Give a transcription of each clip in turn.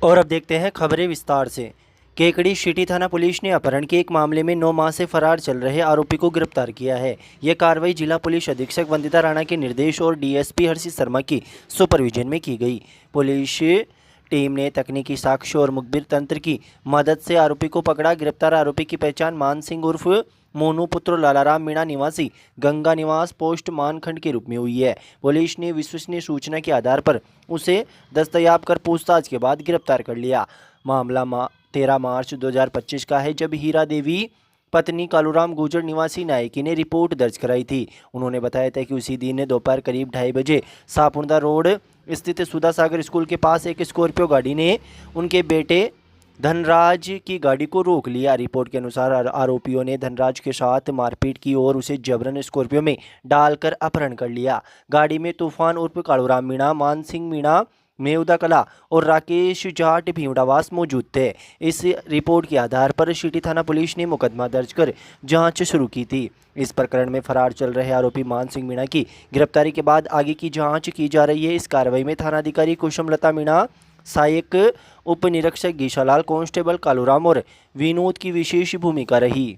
और अब देखते हैं खबरें विस्तार से। केकड़ी सिटी थाना पुलिस ने अपहरण के एक मामले में 9 माह से फरार चल रहे आरोपी को गिरफ्तार किया है। यह कार्रवाई जिला पुलिस अधीक्षक वंदिता राणा के निर्देश और डीएसपी हर्षित शर्मा की सुपरविजन में की गई। पुलिस टीम ने तकनीकी साक्ष्य और मुखबिर तंत्र की मदद से आरोपी को पकड़ा। गिरफ्तार आरोपी की पहचान मान सिंह उर्फ मोनू पुत्र लालाराम मीणा निवासी गंगा निवास पोस्ट मानखंड के रूप में हुई है। पुलिस ने विश्वसनीय सूचना के आधार पर उसे दस्तयाब कर पूछताछ के बाद गिरफ्तार कर लिया। मामला 13 मार्च 2025 का है, जब हीरा देवी पत्नी कालूराम गुर्जर निवासी नायकी ने रिपोर्ट दर्ज कराई थी। उन्होंने बताया था कि उसी दिन दोपहर करीब 2:30 बजे सापुरदा रोड स्थित सुधा सागर स्कूल के पास एक स्कॉर्पियो गाड़ी ने उनके बेटे धनराज की गाड़ी को रोक लिया। रिपोर्ट के अनुसार आरोपियों ने धनराज के साथ मारपीट की और उसे जबरन स्कॉर्पियो में डालकर अपहरण कर लिया। गाड़ी में तूफान उर्फ कालूराम मीणा, मान सिंह मीणा मेउदा कला और राकेश जाट भीवड़ावास मौजूद थे। इस रिपोर्ट के आधार पर सिटी थाना पुलिस ने मुकदमा दर्ज कर जांच शुरू की थी। इस प्रकरण में फरार चल रहे आरोपी मान सिंह मीणा की गिरफ्तारी के बाद आगे की जांच की जा रही है। इस कार्रवाई में थानाधिकारी कुसुमलता मीणा, सहायक उप निरीक्षक गीशालाल, कांस्टेबल कालूराम और विनोद की विशेष भूमिका रही।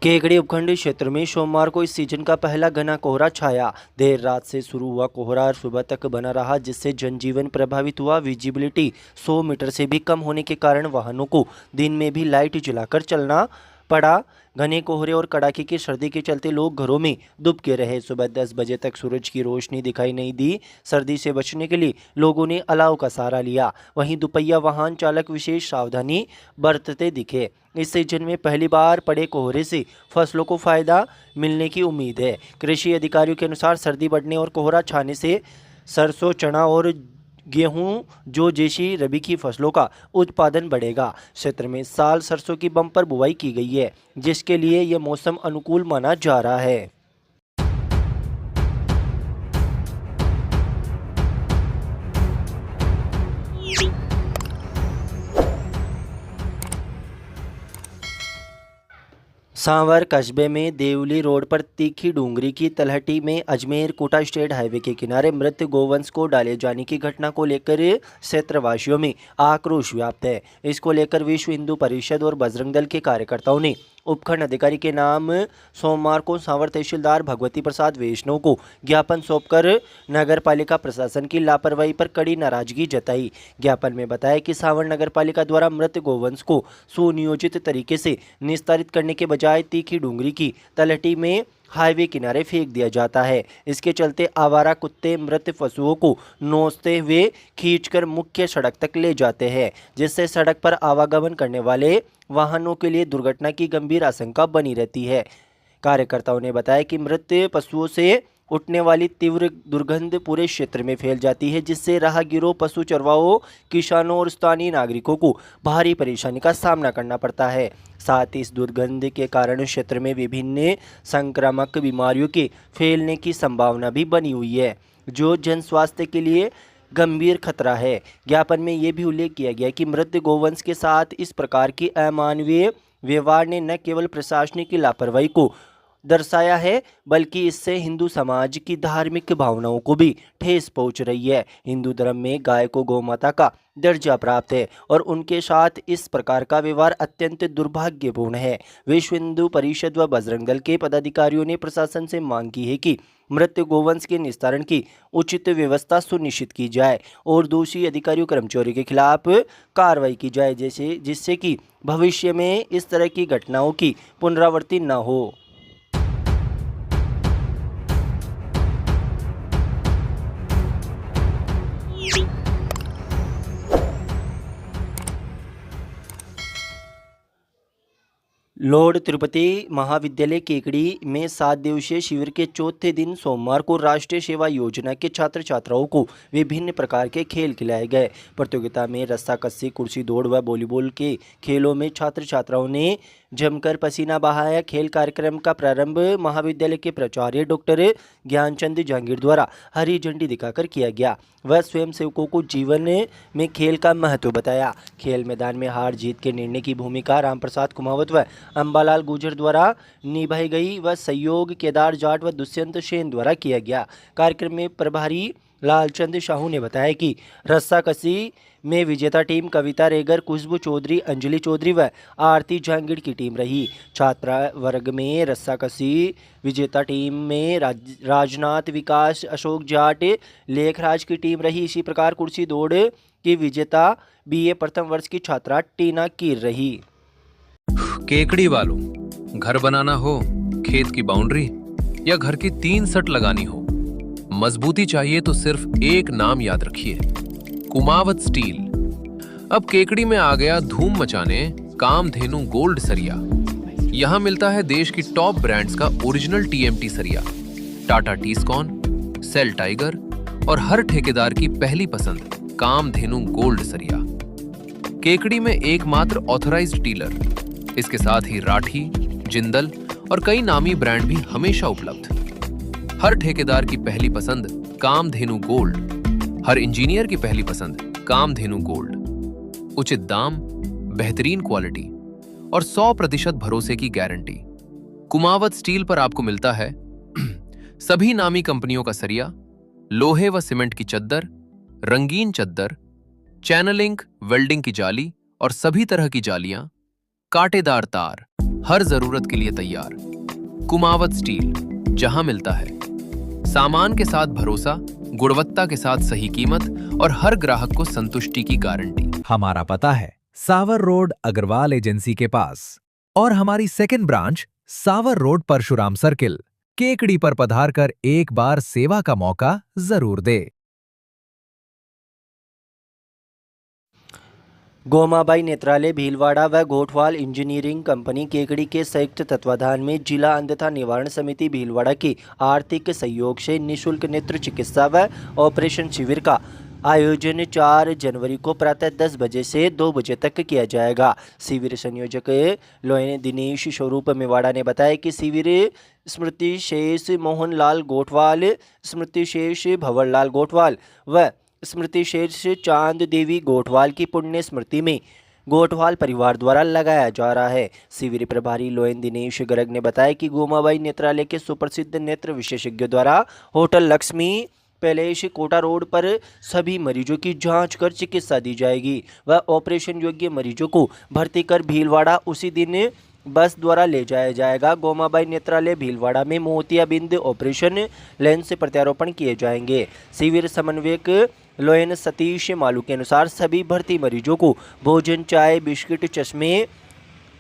केकड़ी उपखंड क्षेत्र में सोमवार को इस सीजन का पहला घना कोहरा छाया। देर रात से शुरू हुआ कोहरा सुबह तक बना रहा, जिससे जनजीवन प्रभावित हुआ। विजिबिलिटी 100 मीटर से भी कम होने के कारण वाहनों को दिन में भी लाइट जलाकर चलना पड़ा। घने कोहरे और कड़ाके की सर्दी के चलते लोग घरों में दुबके रहे। सुबह 10 बजे तक सूरज की रोशनी दिखाई नहीं दी। सर्दी से बचने के लिए लोगों ने अलाव का सहारा लिया। वहीं दुपहिया वाहन चालक विशेष सावधानी बरतते दिखे। इस सीजन में पहली बार पड़े कोहरे से फसलों को फायदा मिलने की उम्मीद है। कृषि अधिकारियों के अनुसार सर्दी बढ़ने और कोहरा छाने से सरसों, चना और गेहूं जो जैसी रबी की फसलों का उत्पादन बढ़ेगा। क्षेत्र में साल सरसों की बम्पर बुवाई की गई है, जिसके लिए यह मौसम अनुकूल माना जा रहा है। सांवर कस्बे में देवली रोड पर तीखी डूंगरी की तलहटी में अजमेर कोटा स्टेट हाईवे के किनारे मृत गोवंश को डाले जाने की घटना को लेकर क्षेत्रवासियों में आक्रोश व्याप्त है। इसको लेकर विश्व हिंदू परिषद और बजरंग दल के कार्यकर्ताओं ने उपखंड अधिकारी के नाम सोमवार को सांवर तहसीलदार भगवती प्रसाद वैष्णव को ज्ञापन सौंपकर नगर पालिका प्रशासन की लापरवाही पर कड़ी नाराजगी जताई। ज्ञापन में बताया कि सांवर नगर पालिका द्वारा मृत गोवंश को सुनियोजित तरीके से निस्तारित करने के बजाय तीखी डूंगरी की तलहटी में हाईवे किनारे फेंक दिया जाता है। इसके चलते आवारा कुत्ते मृत पशुओं को नोचते हुए खींचकर मुख्य सड़क तक ले जाते हैं, जिससे सड़क पर आवागमन करने वाले वाहनों के लिए दुर्घटना की गंभीर आशंका बनी रहती है। कार्यकर्ताओं ने बताया कि मृत पशुओं से उठने वाली तीव्र दुर्गंध पूरे क्षेत्र में फैल जाती है, जिससे राहगीरों, पशु चरवाहों, किसानों और स्थानीय नागरिकों को भारी परेशानी का सामना करना पड़ता है। साथ ही इस दुर्गंध के कारण क्षेत्र में विभिन्न संक्रामक बीमारियों के फैलने की संभावना भी बनी हुई है, जो जन स्वास्थ्य के लिए गंभीर खतरा है। ज्ञापन में यह भी उल्लेख किया गया कि मृत गोवंश के साथ इस प्रकार की अमानवीय व्यवहार ने न केवल प्रशासनिक की लापरवाही को दर्शाया है, बल्कि इससे हिंदू समाज की धार्मिक भावनाओं को भी ठेस पहुंच रही है। हिंदू धर्म में गाय को गौ माता का दर्जा प्राप्त है और उनके साथ इस प्रकार का व्यवहार अत्यंत दुर्भाग्यपूर्ण है। विश्व हिंदू परिषद व बजरंग दल के पदाधिकारियों ने प्रशासन से मांग की है कि मृत गोवंश के निस्तारण की उचित व्यवस्था सुनिश्चित की जाए और दोषी अधिकारियों कर्मचारियों के खिलाफ कार्रवाई की जाए, जिससे कि भविष्य में इस तरह की घटनाओं की पुनरावृत्ति न हो। लॉर्ड तिरुपति महाविद्यालय केकड़ी में 7 दिवसीय शिविर के चौथे दिन सोमवार को राष्ट्रीय सेवा योजना के छात्र छात्राओं को विभिन्न प्रकार के खेल खिलाए गए। प्रतियोगिता में रस्साकसी, कुर्सी दौड़ व वॉलीबॉल के खेलों में छात्र छात्राओं ने जमकर पसीना बहाया। खेल कार्यक्रम का प्रारंभ महाविद्यालय के प्राचार्य डॉक्टर ज्ञानचंद जहांगीर द्वारा हरी झंडी दिखाकर किया गया। वह स्वयंसेवकों को जीवन में खेल का महत्व बताया। खेल मैदान में हार जीत के निर्णय की भूमिका रामप्रसाद कुमावत व अंबालाल गुर्जर द्वारा निभाई गई व सहयोग केदार जाट व दुष्यंत सेन द्वारा किया गया। कार्यक्रम में प्रभारी लालचंद साहू ने बताया कि रस्साकसी में विजेता टीम कविता रेगर, खुशबू चौधरी, अंजलि चौधरी व आरती जहांगीर की टीम रही। छात्रा वर्ग में रस्साकसी विजेता टीम में राजनाथ विकास, अशोक जाट, लेखराज की टीम रही। इसी प्रकार कुर्सी दौड़ की विजेता बीए प्रथम वर्ष की छात्रा टीना कीर रही। केकड़ी वालों, घर बनाना हो, खेत की बाउंड्री या घर की 3 सट लगानी हो, मजबूती चाहिए तो सिर्फ एक नाम याद रखिए, कुमावत स्टील। अब केकड़ी में आ गया धूम मचाने कामधेनु गोल्ड सरिया। यहां मिलता है देश की टॉप ब्रांड्स का ओरिजिनल टीएमटी सरिया, टाटा टीस्कॉन, सेल टाइगर और हर ठेकेदार की पहली पसंद कामधेनु गोल्ड सरिया। केकड़ी में एकमात्र ऑथराइज्ड डीलर। इसके साथ ही राठी, जिंदल और कई नामी ब्रांड भी हमेशा उपलब्ध। हर ठेकेदार की पहली पसंद कामधेनु गोल्ड, हर इंजीनियर की पहली पसंद कामधेनु गोल्ड। उचित दाम, बेहतरीन क्वालिटी और 100% भरोसे की गारंटी। कुमावत स्टील पर आपको मिलता है सभी नामी कंपनियों का सरिया, लोहे व सीमेंट की चद्दर, रंगीन चद्दर, चैनलिंग, वेल्डिंग की जाली और सभी तरह की जालियां, कांटेदार तार, हर जरूरत के लिए तैयार। कुमावत स्टील, जहां मिलता है सामान के साथ भरोसा, गुणवत्ता के साथ सही कीमत और हर ग्राहक को संतुष्टि की गारंटी। हमारा पता है सावर रोड अग्रवाल एजेंसी के पास और हमारी सेकंड ब्रांच सावर रोड परशुराम सर्किल। केकड़ी पर पधार कर एक बार सेवा का मौका जरूर दे। गोमाबाई नेत्रालय भीलवाड़ा व गोठवाल इंजीनियरिंग कंपनी केकड़ी के संयुक्त तत्वाधान में जिला अंधता निवारण समिति भीलवाड़ा की आर्थिक सहयोग से निःशुल्क नेत्र चिकित्सा व ऑपरेशन शिविर का आयोजन 4 जनवरी को प्रातः 10 बजे से 2 बजे तक किया जाएगा। शिविर संयोजक लोयन दिनेश स्वरूप मेवाड़ा ने बताया कि शिविर स्मृति शेष मोहन लाल गोठवाल, स्मृति शेष भंवर लाल गोठवाल व स्मृति शेष चांद देवी गोठवाल की पुण्य स्मृति में गोठवाल परिवार द्वारा लगाया जा रहा है। शिविर प्रभारी लोयन दिनेश गर्ग ने बताया कि गोमाबाई नेत्रालय के सुप्रसिद्ध नेत्र विशेषज्ञों द्वारा hotel Lakshmi Palace Kota Road पर सभी मरीजों की जांच कर चिकित्सा दी जाएगी व ऑपरेशन योग्य मरीजों को भर्ती कर भीलवाड़ा उसी दिन बस द्वारा ले जाया जाएगा। गोमाबाई नेत्रालय भीलवाड़ा में मोतियाबिंद ऑपरेशन, लेंस प्रत्यारोपण किए जाएंगे। शिविर समन्वयक लोयन सतीश मालू के अनुसार सभी भर्ती मरीजों को भोजन, चाय, बिस्किट, चश्मे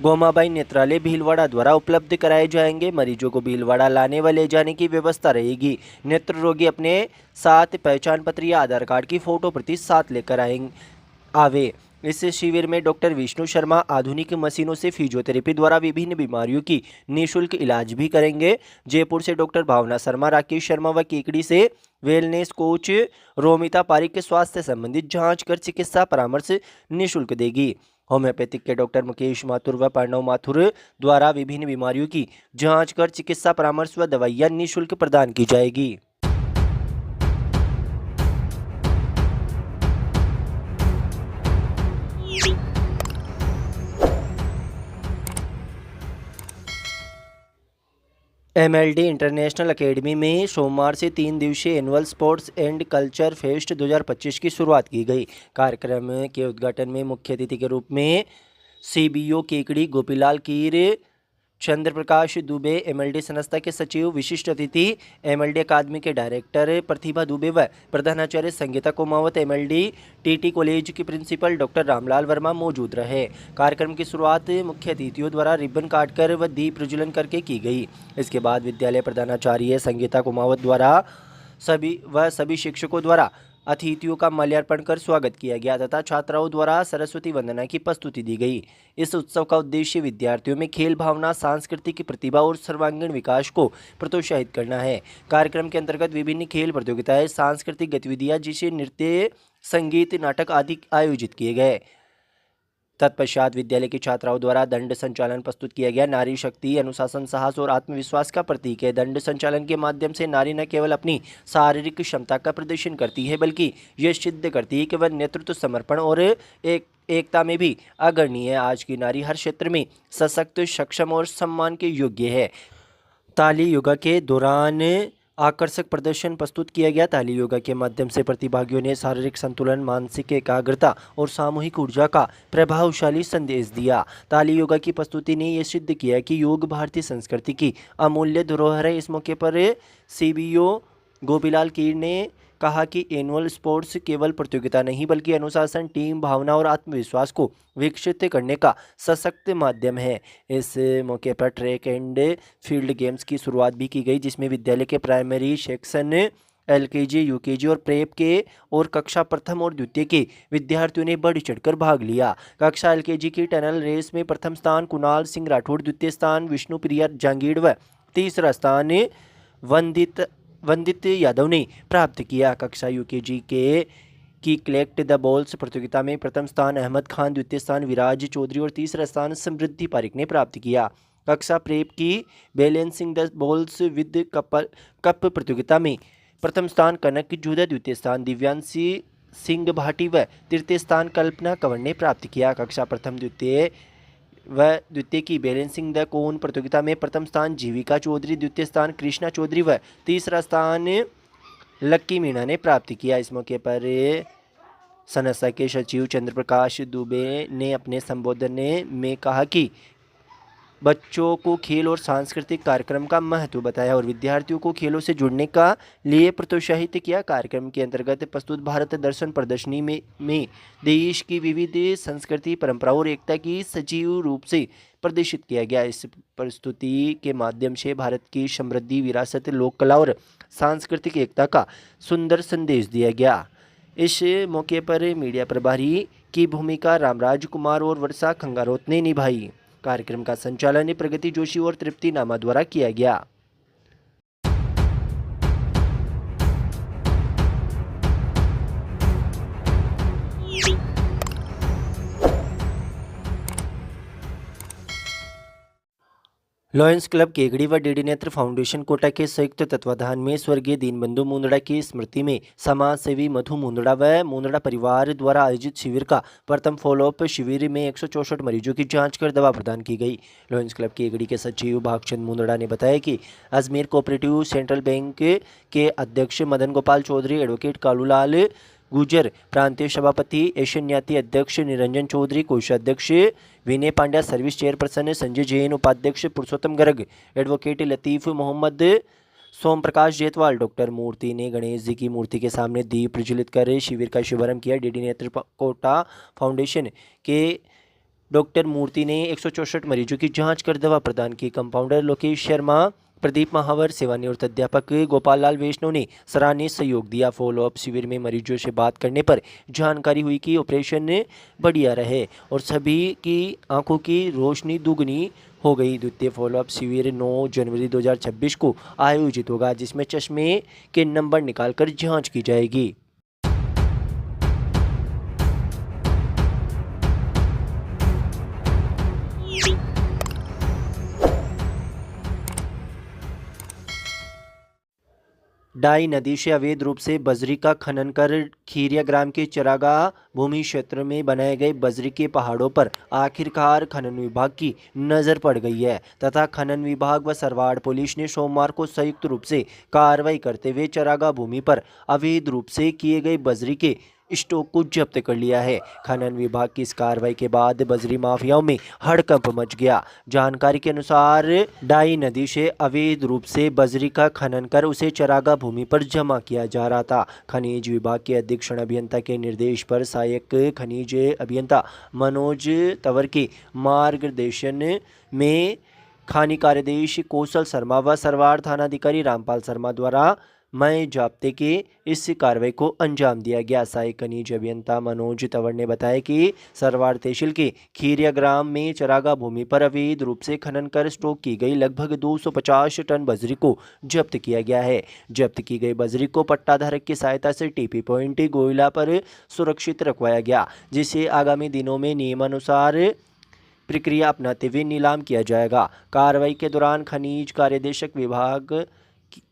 गोमाबाई नेत्रालय भीलवाड़ा द्वारा उपलब्ध कराए जाएंगे। मरीजों को भीलवाड़ा लाने व ले जाने की व्यवस्था रहेगी। नेत्र रोगी अपने साथ पहचान पत्र या आधार कार्ड की फोटो प्रति साथ लेकर आवे। इस शिविर में डॉक्टर विष्णु शर्मा आधुनिक मशीनों से फिजियोथेरेपी द्वारा विभिन्न बीमारियों की निःशुल्क इलाज भी करेंगे। जयपुर से डॉक्टर भावना शर्मा, राकेश शर्मा व केकड़ी से वेलनेस कोच रोमिता पारिक के स्वास्थ्य संबंधित जांच कर चिकित्सा परामर्श निःशुल्क देगी। होम्योपैथिक के डॉक्टर मुकेश माथुर व प्रणव माथुर द्वारा विभिन्न बीमारियों की जांच कर चिकित्सा परामर्श व दवाइयाँ निःशुल्क प्रदान की जाएगी। MLD इंटरनेशनल एकेडमी में सोमवार से 3 दिवसीय annual sports and culture fest 2025 की शुरुआत की गई। कार्यक्रम के उद्घाटन में मुख्य अतिथि के रूप में CBO केकड़ी गोपीलाल कीर, चंद्र प्रकाश दुबे MLD संस्था के सचिव, विशिष्ट अतिथि MLD अकादमी के डायरेक्टर प्रतिभा दुबे व प्रधानाचार्य Sangeeta Kumawat, MLD TT college की प्रिंसिपल डॉक्टर रामलाल वर्मा मौजूद रहे। कार्यक्रम की शुरुआत मुख्य अतिथियों द्वारा रिबन काटकर व दीप प्रज्वलन करके की गई। इसके बाद विद्यालय प्रधानाचार्य संगीता कुमावत द्वारा सभी शिक्षकों द्वारा अतिथियों का माल्यार्पण कर स्वागत किया गया तथा छात्राओं द्वारा सरस्वती वंदना की प्रस्तुति दी गई। इस उत्सव का उद्देश्य विद्यार्थियों में खेल भावना, सांस्कृतिक प्रतिभा और सर्वांगीण विकास को प्रोत्साहित करना है। कार्यक्रम के अंतर्गत विभिन्न खेल प्रतियोगिताएं, सांस्कृतिक गतिविधियां जैसे नृत्य, संगीत, नाटक आदि आयोजित किए गए। तत्पश्चात विद्यालय की छात्राओं द्वारा दंड संचालन प्रस्तुत किया गया। नारी शक्ति, अनुशासन, साहस और आत्मविश्वास का प्रतीक है। दंड संचालन के माध्यम से नारी न केवल अपनी शारीरिक क्षमता का प्रदर्शन करती है बल्कि यह सिद्ध करती है कि वह नेतृत्व, समर्पण और एकता में भी अग्रणी है। आज की नारी हर क्षेत्र में सशक्त, सक्षम और सम्मान के योग्य है। ताली योगा के दौरान आकर्षक प्रदर्शन प्रस्तुत किया गया। ताली योगा के माध्यम से प्रतिभागियों ने शारीरिक संतुलन, मानसिक एकाग्रता और सामूहिक ऊर्जा का प्रभावशाली संदेश दिया। ताली योगा की प्रस्तुति ने यह सिद्ध किया कि योग भारतीय संस्कृति की अमूल्य धरोहर है। इस मौके पर सीबीओ गोपीलाल कीर ने कहा कि एनुअल स्पोर्ट्स केवल प्रतियोगिता नहीं बल्कि अनुशासन, टीम भावना और आत्मविश्वास को विकसित करने का सशक्त माध्यम है। इस मौके पर ट्रैक एंड फील्ड गेम्स की शुरुआत भी की गई जिसमें विद्यालय के प्राइमरी सेक्शन, एलकेजी, यूकेजी और प्रेप के और कक्षा प्रथम और द्वितीय के विद्यार्थियों ने बढ़ चढ़कर भाग लिया। कक्षा एलकेजी की टनल रेस में प्रथम स्थान कुणाल सिंह राठौड़, द्वितीय स्थान विष्णुप्रिया जांगीड़ व तीसरा स्थान वंदित यादव ने प्राप्त किया। कक्षा यूकेजी की कलेक्ट द बॉल्स प्रतियोगिता में प्रथम स्थान अहमद खान, द्वितीय स्थान विराज चौधरी और तीसरा स्थान समृद्धि पारिक ने प्राप्त किया। कक्षा प्रेप की balancing the balls with cup प्रतियोगिता में प्रथम स्थान कनक जूदा, द्वितीय स्थान दिव्यांशी सिंह भाटी व तृतीय स्थान कल्पना कंवर ने प्राप्त किया। कक्षा प्रथम द्वितीय की बैलेंसिंग द कोन प्रतियोगिता में प्रथम स्थान जीविका चौधरी, द्वितीय स्थान कृष्णा चौधरी व तीसरा स्थान लक्की मीणा ने प्राप्त किया। इस मौके पर संस्था के सचिव चंद्रप्रकाश दुबे ने अपने संबोधन में कहा कि बच्चों को खेल और सांस्कृतिक कार्यक्रम का महत्व बताया और विद्यार्थियों को खेलों से जुड़ने का लिए प्रोत्साहित किया। कार्यक्रम के अंतर्गत प्रस्तुत भारत दर्शन प्रदर्शनी में देश की विविध संस्कृति, परंपराओं और एकता की सजीव रूप से प्रदर्शित किया गया। इस प्रस्तुति के माध्यम से भारत की समृद्धि विरासत, लोक कला और सांस्कृतिक एकता का सुंदर संदेश दिया गया। इस मौके पर मीडिया प्रभारी की भूमिका रामराज कुमार और वर्षा खंगारोत ने निभाई। कार्यक्रम का संचालन प्रगति जोशी और तृप्ति नामा द्वारा किया गया। लॉयंस क्लब केकड़ी व डीडी नेत्र फाउंडेशन कोटा के संयुक्त तत्वाधान में स्वर्गीय दीनबंधु मुंदड़ा की स्मृति में समाज सेवी मधु मुंदड़ा व मुंदड़ा परिवार द्वारा आयोजित शिविर का प्रथम फॉलोअप शिविर में 164 मरीजों की जांच कर दवा प्रदान की गई। लॉयंस क्लब केकड़ी के सचिव भागचंद मुंदड़ा ने बताया कि अजमेर कोऑपरेटिव सेंट्रल बैंक के अध्यक्ष मदन गोपाल चौधरी, एडवोकेट कालूलाल गुजर, प्रांतीय सभापति एशियन न्याती अध्यक्ष निरंजन चौधरी, कोषाध्यक्ष विनय पांड्या, सर्विस चेयरपर्सन संजय जैन, उपाध्यक्ष पुरुषोत्तम गर्ग, एडवोकेट लतीफ़ मोहम्मद, सोम प्रकाश जेतवाल, डॉक्टर मूर्ति ने गणेश जी की मूर्ति के सामने दीप प्रज्वलित कर शिविर का शुभारंभ किया। डीडी नेत्र कोटा फाउंडेशन के डॉक्टर मूर्ति ने 164 मरीजों की जांच कर दवा प्रदान की। कंपाउंडर लोकेश शर्मा, प्रदीप महावर, सेवानिवृत्त अध्यापक गोपाल लाल वैष्णव ने सराहनीय सहयोग दिया। फॉलोअप शिविर में मरीजों से बात करने पर जानकारी हुई कि ऑपरेशन बढ़िया रहे और सभी की आंखों की रोशनी दुगनी हो गई। द्वितीय फॉलोअप शिविर 9 जनवरी 2026 को आयोजित होगा जिसमें चश्मे के नंबर निकालकर जांच की जाएगी। डाई नदी से अवैध रूप से बजरी का खनन कर खीरिया ग्राम के चरागाह भूमि क्षेत्र में बनाए गए बजरी के पहाड़ों पर आखिरकार खनन विभाग की नज़र पड़ गई है तथा खनन विभाग व सरवाड़ पुलिस ने सोमवार को संयुक्त रूप से कार्रवाई करते हुए चरागाह भूमि पर अवैध रूप से किए गए बजरी के स्टॉक को जब्त कर लिया है। खनन विभाग की इस कार्रवाई के बाद बजरी माफियाओं में हड़कंप मच गया। जानकारी के अनुसार डाई नदी से अवैध रूप से बजरी का खनन कर उसे चरागाह भूमि पर जमा किया जा रहा था। खनिज विभाग के अधीक्षण अभियंता के निर्देश पर सहायक खनिज अभियंता मनोज तंवर के मार्गदर्शन में खानी कार्याधीश कौशल शर्मा व सरवाड़ थानाधिकारी रामपाल शर्मा द्वारा मई जाब्ते के इस कार्रवाई को अंजाम दिया गया। सहायक खनिज अभियंता मनोज तंवर ने बताया कि सरवाड़ तहसील के खीरिया ग्राम में चरागा भूमि पर अवैध रूप से खनन कर स्टॉक की गई लगभग 250 टन बजरी को जब्त किया गया है। जब्त की गई बजरी को पट्टाधारक की सहायता से टीपी पॉइंट गोइला पर सुरक्षित रखवाया गया, जिसे आगामी दिनों में नियमानुसार प्रक्रिया अपनाते हुए नीलाम किया जाएगा। कार्रवाई के दौरान खनिज कार्यदेशक विभाग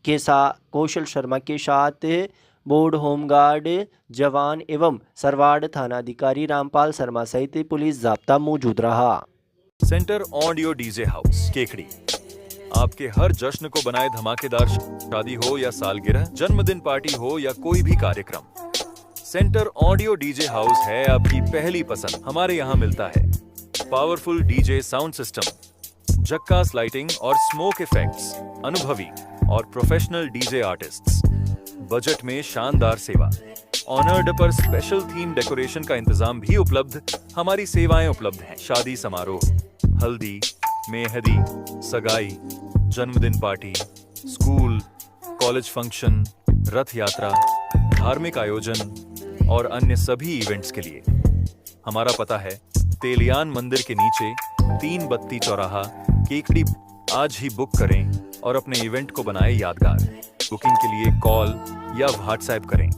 के साथ कौशल शर्मा के साथ बोर्ड होमगार्ड जवान एवं सरवाड़ थानाधिकारी रामपाल शर्मा सहित पुलिस जाब्ता मौजूद रहा। Centre audio DJ house Kekri आपके हर जश्न को बनाए धमाकेदार। शादी हो या सालगिरह, जन्मदिन पार्टी हो या कोई भी कार्यक्रम, सेंटर ऑडियो डीजे हाउस है आपकी पहली पसंद। हमारे यहाँ मिलता है पावरफुल डीजे साउंड सिस्टम, झक्कास लाइटिंग और स्मोक इफेक्ट्स, अनुभवी और प्रोफेशनल डीजे आर्टिस्ट्स, बजट में शानदार सेवा, ऑनर्ड पर स्पेशल थीम डेकोरेशन का इंतजाम भी उपलब्ध। हमारी सेवाएं उपलब्ध हैं शादी समारोह, हल्दी, मेहंदी, सगाई, जन्मदिन पार्टी, स्कूल, कॉलेज फंक्शन, रथ यात्रा, धार्मिक आयोजन और अन्य सभी इवेंट्स के लिए। हमारा पता है तेलियान मंदिर के नीचे 3 बत्ती चौराहा, केकड़ी। आज ही बुक करें और अपने इवेंट को बनाएं यादगार। बुकिंग के लिए कॉल या व्हाट्सएप करें